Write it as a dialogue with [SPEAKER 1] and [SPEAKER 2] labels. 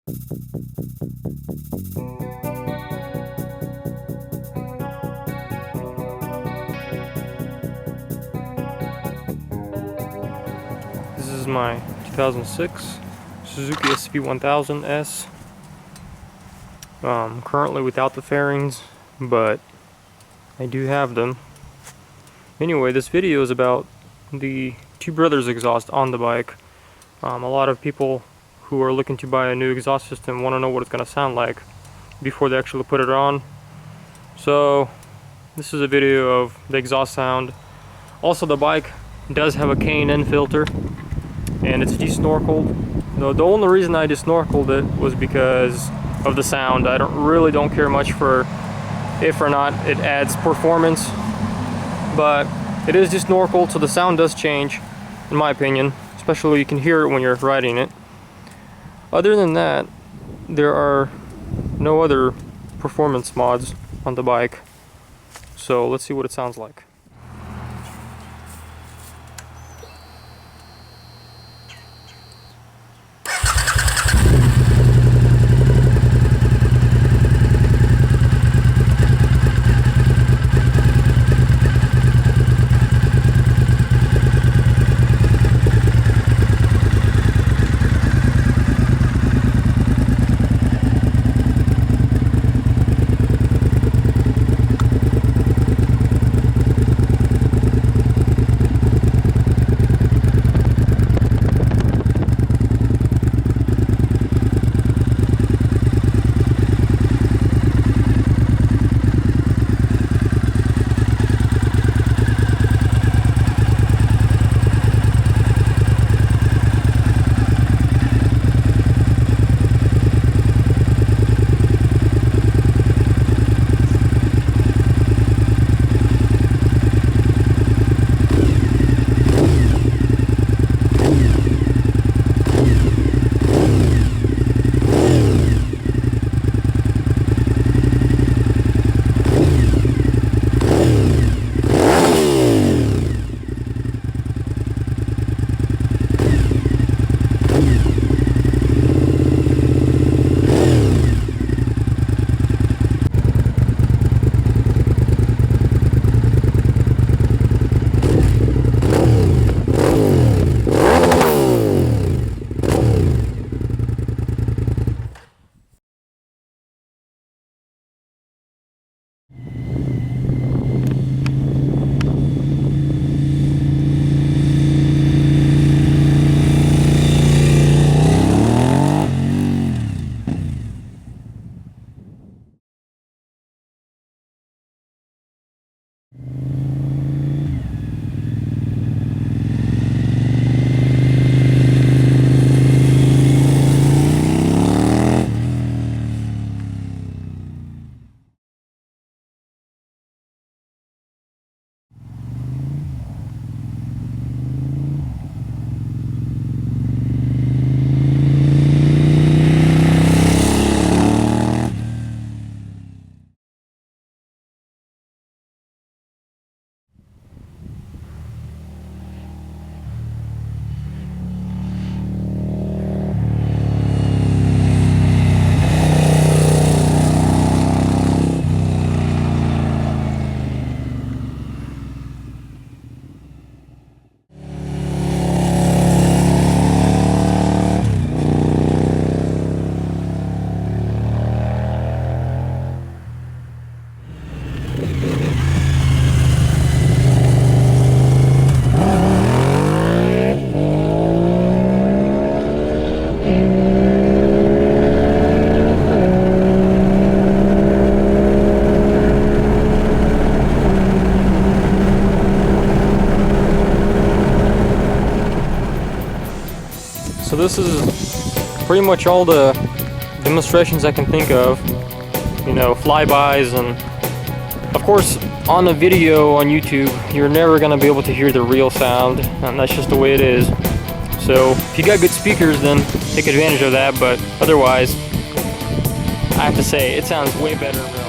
[SPEAKER 1] This is my 2006 Suzuki Sv1000s. Currently without the fairings, but I do have them. Anyway, this video is about the Two Brothers exhaust on the bike. A lot of people who are looking to buy a new exhaust system want to know what it's going to sound like before they actually put it on. So this is a video of the exhaust sound. Also, the bike does have a K&N filter, and it's de-snorkeled. The only reason I de-snorkeled it was because of the sound. I really don't care much for if or not it adds performance, but it is de-snorkeled, so the sound does change, in my opinion. Especially you can hear it when you're riding it. Other than that, there are no other performance mods on the bike. So let's see what it sounds like. So this is pretty much all the demonstrations I can think of, you know, flybys, and of course on a video on YouTube you're never going to be able to hear the real sound, and that's just the way it is. So if you got good speakers, then take advantage of that, but otherwise I have to say it sounds way better in real life.